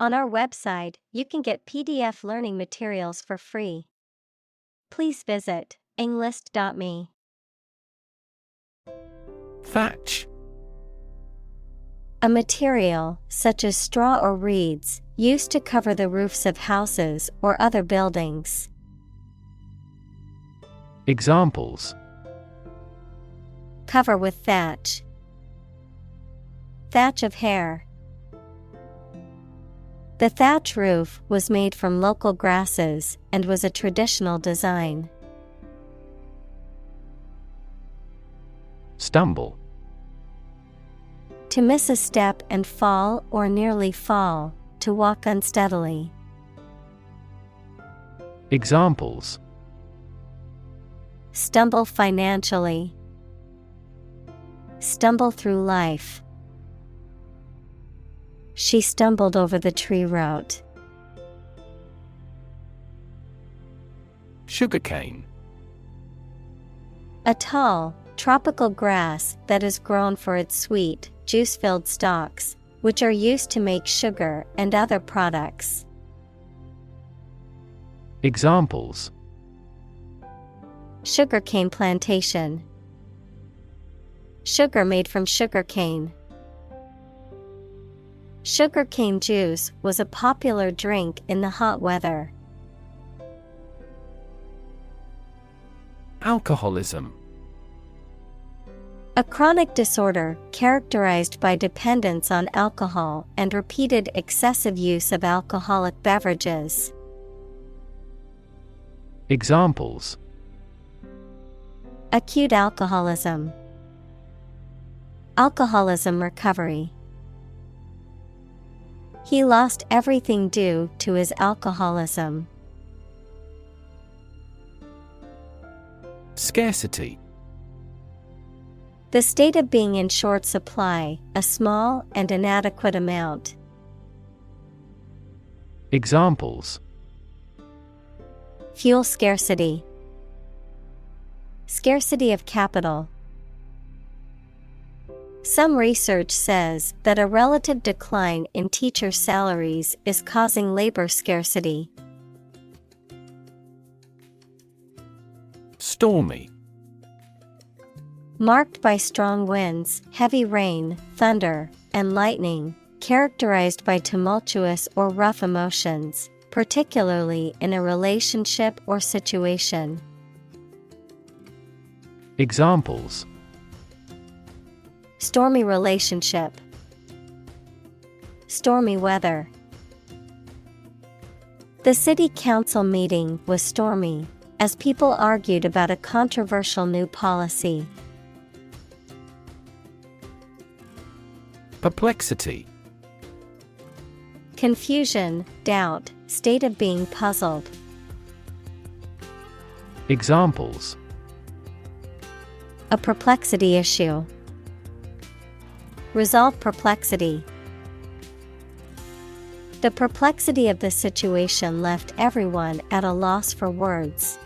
On our website, you can get PDF learning materials for free. Please visit englist.me. Thatch. A material, such as straw or reeds, used to cover the roofs of houses or other buildings. Examples: Cover with thatch. Thatch of hair. The thatch roof was made from local grasses and was a traditional design. Stumble. To miss a step and fall or nearly fall, to walk unsteadily. Examples: Stumble financially. Stumble through life. She stumbled over the tree root. Sugarcane. A tall, tropical grass that is grown for its sweet, juice-filled stalks, which are used to make sugar and other products. Examples: Sugarcane plantation. Sugar made from sugarcane. Sugarcane juice was a popular drink in the hot weather. Alcoholism. A chronic disorder characterized by dependence on alcohol and repeated excessive use of alcoholic beverages. Examples: Acute alcoholism. Alcoholism recovery. He lost everything due to his alcoholism. Scarcity. The state of being in short supply, a small and inadequate amount. Examples: Fuel scarcity. Scarcity of capital. Some research says that a relative decline in teacher salaries is causing labor scarcity. Stormy. Marked by strong winds, heavy rain, thunder, and lightning, characterized by tumultuous or rough emotions, particularly in a relationship or situation. Examples: Stormy relationship. Stormy weather. The city council meeting was stormy, as people argued about a controversial new policy. Perplexity. Confusion, doubt, state of being puzzled. Examples: A perplexity issue. Resolve perplexity. The perplexity of the situation left everyone at a loss for words.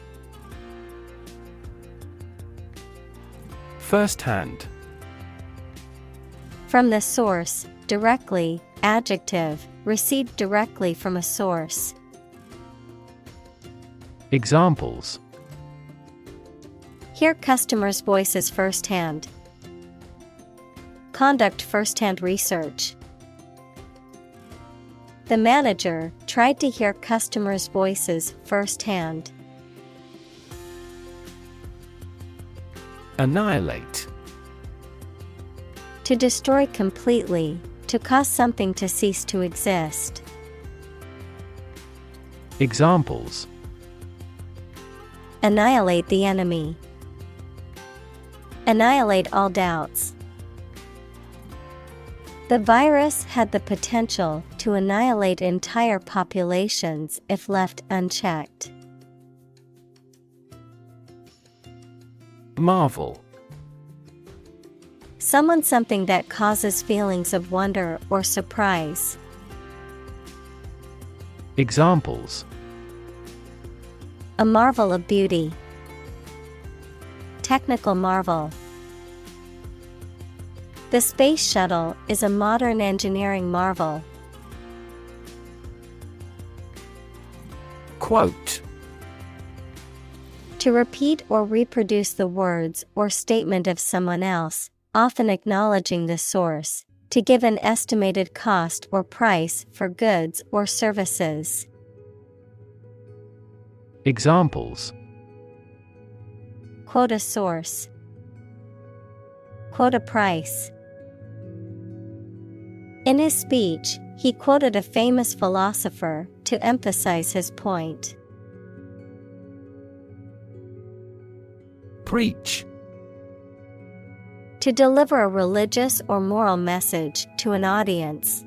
First-hand. From the source, directly, adjective, received directly from a source. Examples: Hear customers' voices firsthand. Conduct first-hand research. The manager tried to hear customers' voices firsthand. Annihilate. To destroy completely, to cause something to cease to exist. Examples: Annihilate the enemy. Annihilate all doubts. The virus had the potential to annihilate entire populations if left unchecked. Marvel. Something that causes feelings of wonder or surprise. Examples: A marvel of beauty. Technical marvel. The space shuttle is a modern engineering marvel. Quote. To repeat or reproduce the words or statement of someone else, often acknowledging the source, to give an estimated cost or price for goods or services. Examples. Quote a source. Quote a price. In his speech, he quoted a famous philosopher to emphasize his point. Preach. To deliver a religious or moral message to an audience.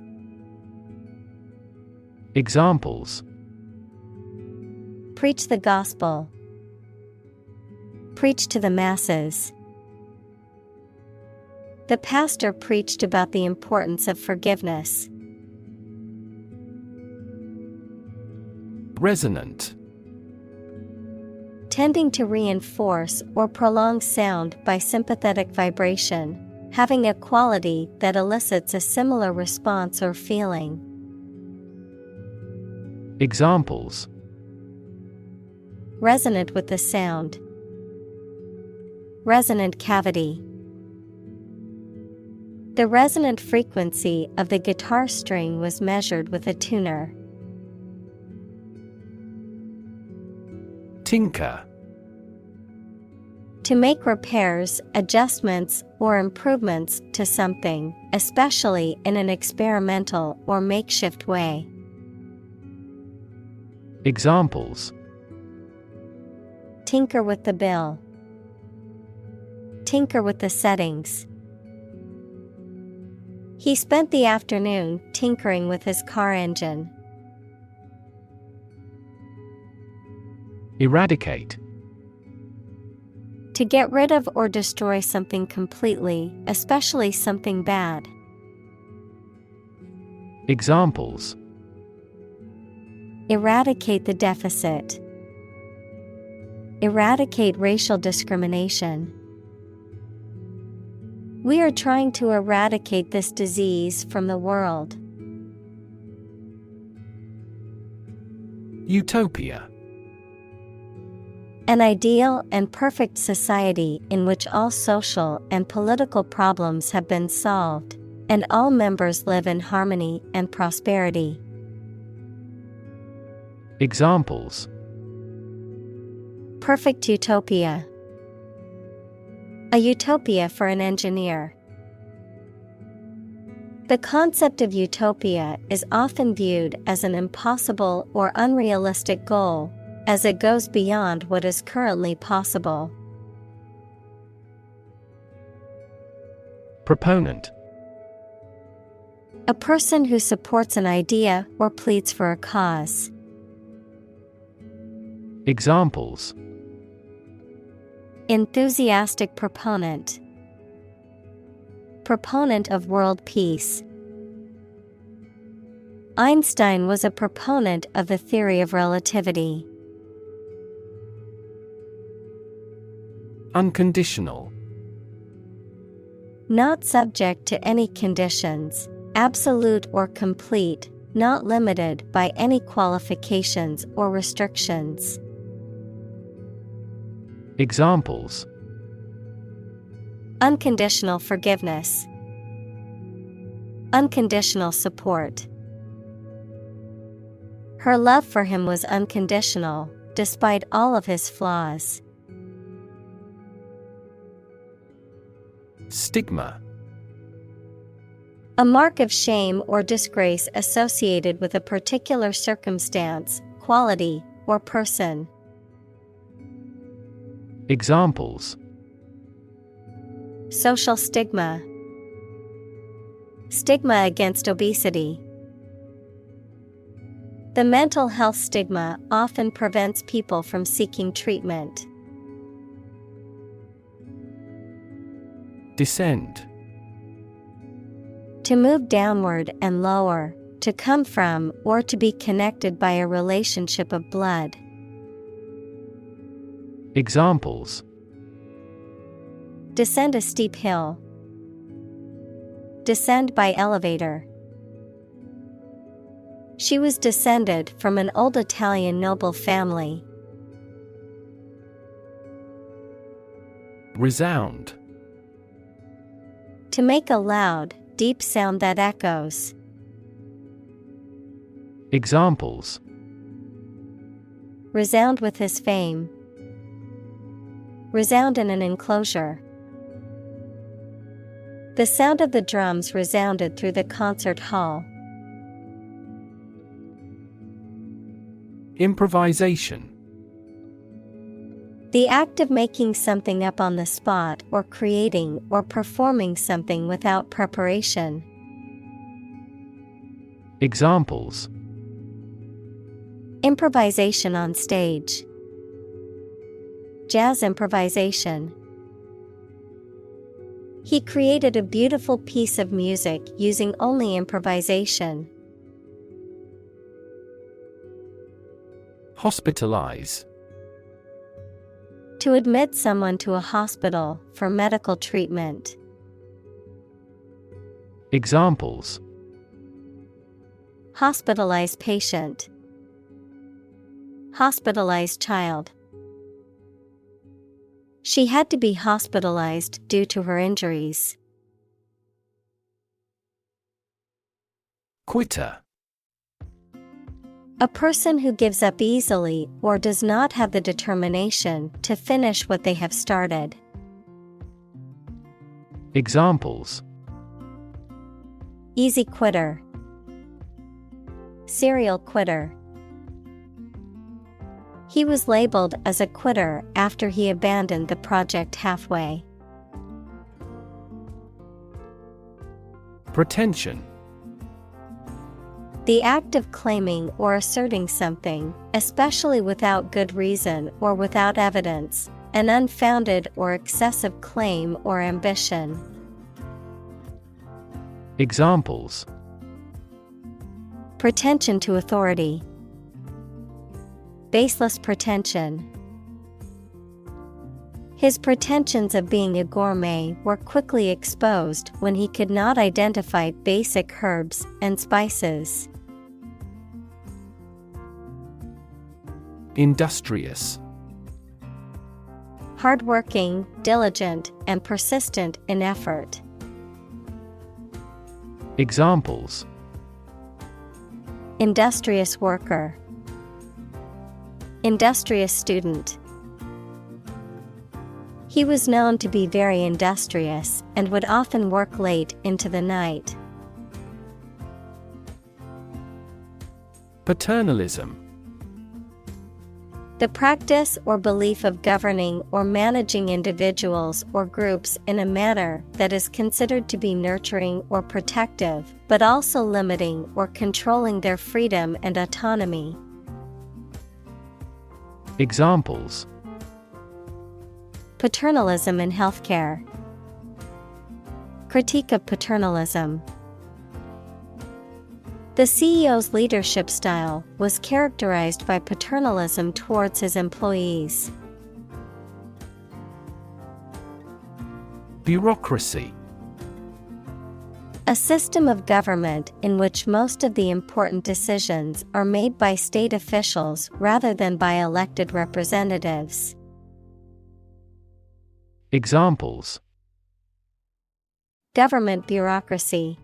Examples. Preach the gospel. Preach to the masses. The pastor preached about the importance of forgiveness. Resonant. Tending to reinforce or prolong sound by sympathetic vibration, having a quality that elicits a similar response or feeling. Examples. Resonant with the sound. Resonant cavity. The resonant frequency of the guitar string was measured with a tuner. Tinker. To make repairs, adjustments, or improvements to something, especially in an experimental or makeshift way. Examples. Tinker with the bill. Tinker with the settings. He spent the afternoon tinkering with his car engine. Eradicate. To get rid of or destroy something completely, especially something bad. Examples. Eradicate the deficit. Eradicate racial discrimination. We are trying to eradicate this disease from the world. Utopia. An ideal and perfect society in which all social and political problems have been solved, and all members live in harmony and prosperity. Examples. Perfect utopia. A utopia for an engineer. The concept of utopia is often viewed as an impossible or unrealistic goal, as it goes beyond what is currently possible. Proponent. A person who supports an idea or pleads for a cause. Examples. Enthusiastic proponent. Proponent of world peace. Einstein was a proponent of the theory of relativity. Unconditional. Not subject to any conditions, absolute or complete, not limited by any qualifications or restrictions. Examples. Unconditional forgiveness. Unconditional support. Her love for him was unconditional, despite all of his flaws. Stigma. A mark of shame or disgrace associated with a particular circumstance, quality, or person. Examples. Social stigma. Stigma against obesity. The mental health stigma often prevents people from seeking treatment. Descend. To move downward and lower, to come from or to be connected by a relationship of blood. Examples. Descend a steep hill. Descend by elevator. She was descended from an old Italian noble family. Resound. To make a loud, deep sound that echoes. Examples: Resound with his fame. Resound in an enclosure. The sound of the drums resounded through the concert hall. Improvisation. The act of making something up on the spot or creating or performing something without preparation. Examples: Improvisation on stage. Jazz improvisation. He created a beautiful piece of music using only improvisation. Hospitalize. To admit someone to a hospital for medical treatment. Examples: Hospitalized patient. Hospitalized child. She had to be hospitalized due to her injuries. Quitter. A person who gives up easily or does not have the determination to finish what they have started. Examples: Easy quitter. Serial quitter. He was labeled as a quitter after he abandoned the project halfway. Pretension. The act of claiming or asserting something, especially without good reason or without evidence, an unfounded or excessive claim or ambition. Examples: Pretension to authority. Baseless pretension. His pretensions of being a gourmet were quickly exposed when he could not identify basic herbs and spices. Industrious. Hardworking, diligent, and persistent in effort. Examples: Industrious worker. Industrious student. He was known to be very industrious and would often work late into the night. Paternalism. The practice or belief of governing or managing individuals or groups in a manner that is considered to be nurturing or protective, but also limiting or controlling their freedom and autonomy. Examples: Paternalism in healthcare. Critique of paternalism. The CEO's leadership style was characterized by paternalism towards his employees. Bureaucracy. A system of government in which most of the important decisions are made by state officials rather than by elected representatives. Examples: Government bureaucracy.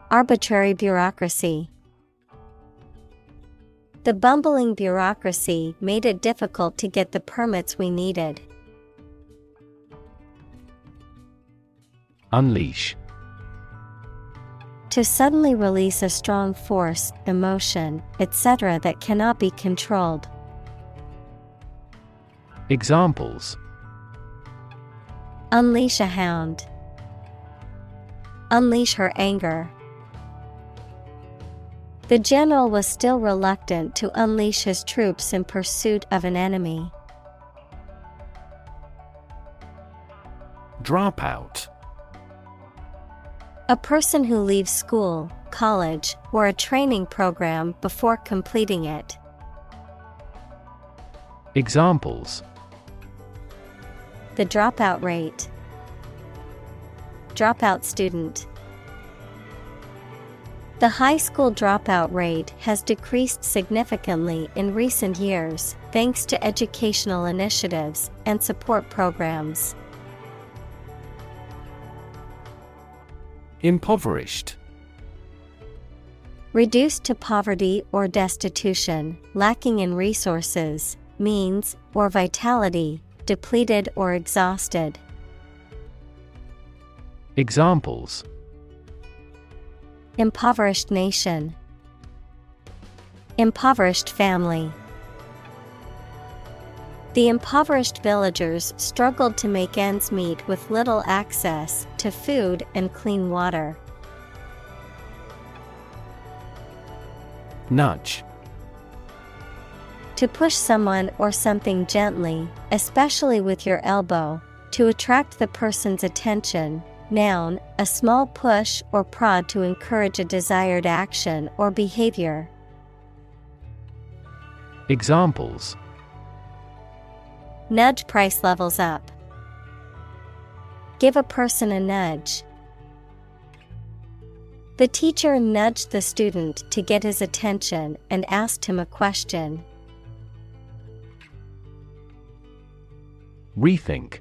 Arbitrary bureaucracy. The bumbling bureaucracy made it difficult to get the permits we needed. Unleash. To suddenly release a strong force, emotion, etc. that cannot be controlled. Examples: Unleash a hound. Unleash her anger. The general was still reluctant to unleash his troops in pursuit of an enemy. Dropout. A person who leaves school, college, or a training program before completing it. Examples: The dropout rate. Dropout student. The high school dropout rate has decreased significantly in recent years thanks to educational initiatives and support programs. Impoverished. Reduced to poverty or destitution, lacking in resources, means, or vitality, depleted or exhausted. Examples: Impoverished nation. Impoverished family. The impoverished villagers struggled to make ends meet with little access to food and clean water. Nudge. To push someone or something gently, especially with your elbow, to attract the person's attention. Noun, a small push or prod to encourage a desired action or behavior. Examples: Nudge price levels up. Give a person a nudge. The teacher nudged the student to get his attention and asked him a question. Rethink.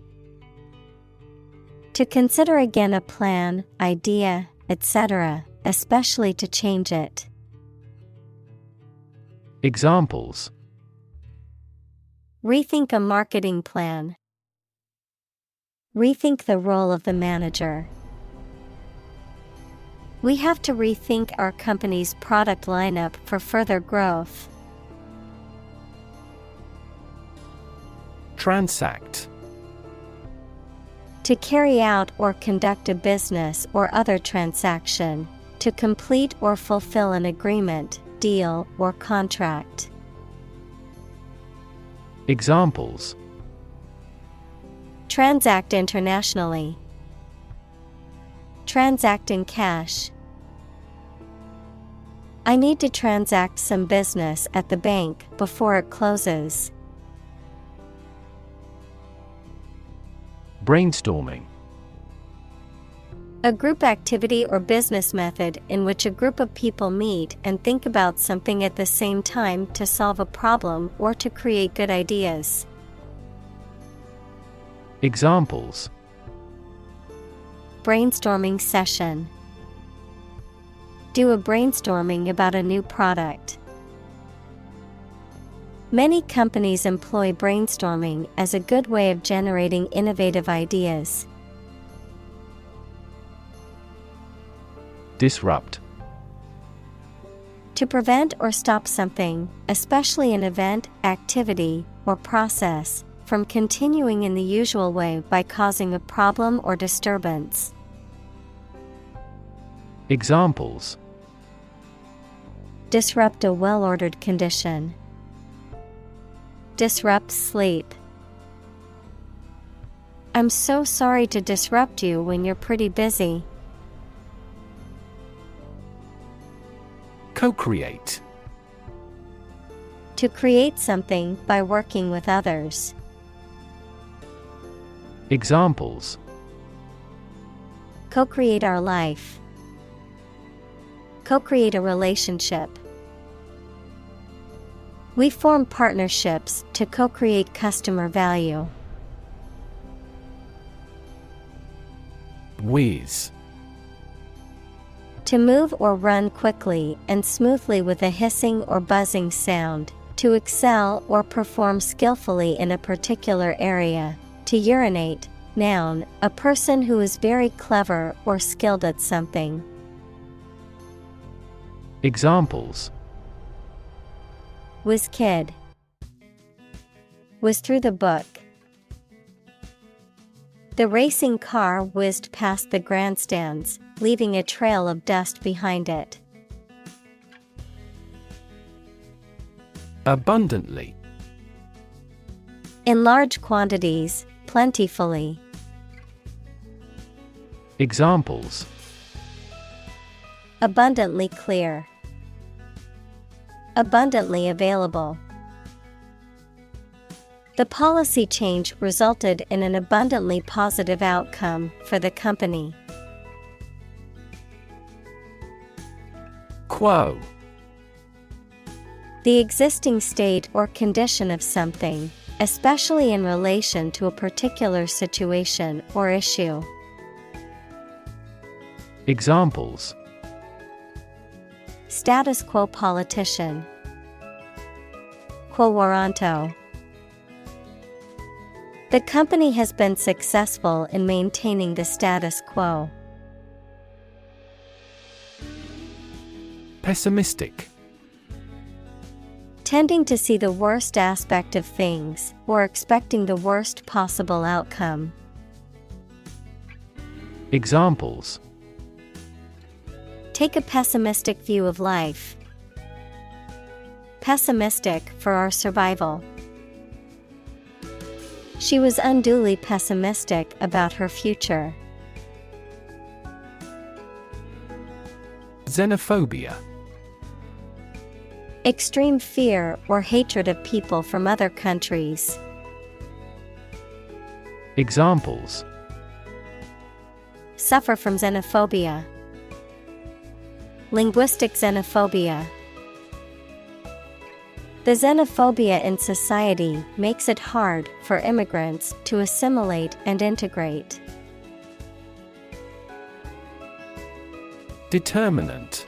To consider again a plan, idea, etc., especially to change it. Examples: Rethink a marketing plan. Rethink the role of the manager. We have to rethink our company's product lineup for further growth. Transact. To carry out or conduct a business or other transaction, to complete or fulfill an agreement, deal, or contract. Examples: Transact internationally. Transact in cash. I need to transact some business at the bank before it closes. Brainstorming. A group activity or business method in which a group of people meet and think about something at the same time to solve a problem or to create good ideas. Examples: Brainstorming session. Do a brainstorming about a new product. Many companies employ brainstorming as a good way of generating innovative ideas. Disrupt. To prevent or stop something, especially an event, activity, or process, from continuing in the usual way by causing a problem or disturbance. Examples: Disrupt a well-ordered condition. Disrupt sleep. I'm so sorry to disrupt you when you're pretty busy. Co-create. To create something by working with others. Examples: Co-create our life. Co-create a relationship. We form partnerships to co-create customer value. Whiz. To move or run quickly and smoothly with a hissing or buzzing sound. To excel or perform skillfully in a particular area. To urinate. Noun, a person who is very clever or skilled at something. Examples: Whiz kid. Whiz through the book. The racing car whizzed past the grandstands, leaving a trail of dust behind it. Abundantly. In large quantities, plentifully. Examples: Abundantly clear. Abundantly available. The policy change resulted in an abundantly positive outcome for the company. Quo. The existing state or condition of something, especially in relation to a particular situation or issue. Examples: Status quo politician. Quo warranto. The company has been successful in maintaining the status quo. Pessimistic. Tending to see the worst aspect of things, or expecting the worst possible outcome. Examples: Take a pessimistic view of life. Pessimistic for our survival. She was unduly pessimistic about her future. Xenophobia. Extreme fear or hatred of people from other countries. Examples: Suffer from xenophobia. Linguistic xenophobia. The xenophobia in society makes it hard for immigrants to assimilate and integrate. Determinant.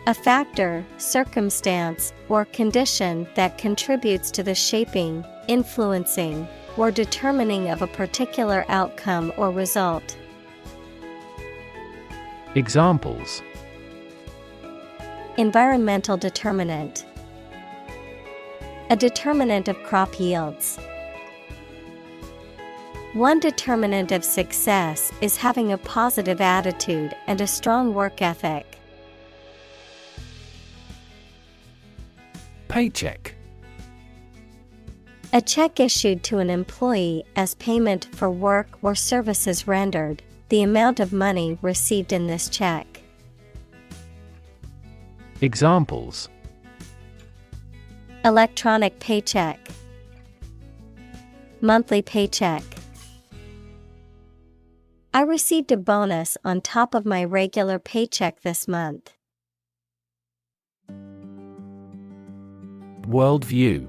A factor, circumstance, or condition that contributes to the shaping, influencing, or determining of a particular outcome or result. Examples: Environmental determinant. A determinant of crop yields. One determinant of success is having a positive attitude and a strong work ethic. Paycheck. A check issued to an employee as payment for work or services rendered, the amount of money received in this check. Examples: Electronic paycheck. Monthly paycheck. I received a bonus on top of my regular paycheck this month. Worldview.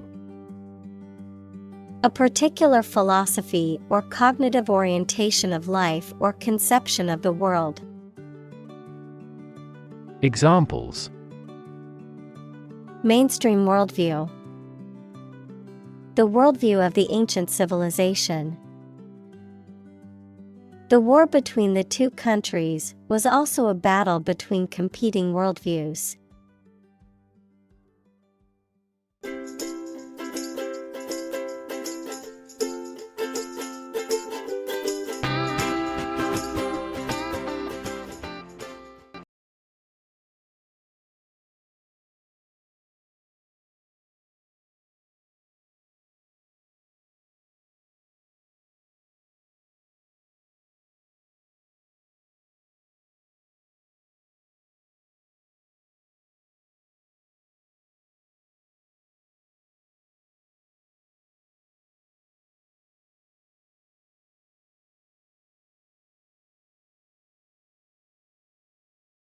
A particular philosophy or cognitive orientation of life or conception of the world. Examples: Mainstream worldview. The worldview of the ancient civilization. The war between the two countries was also a battle between competing worldviews.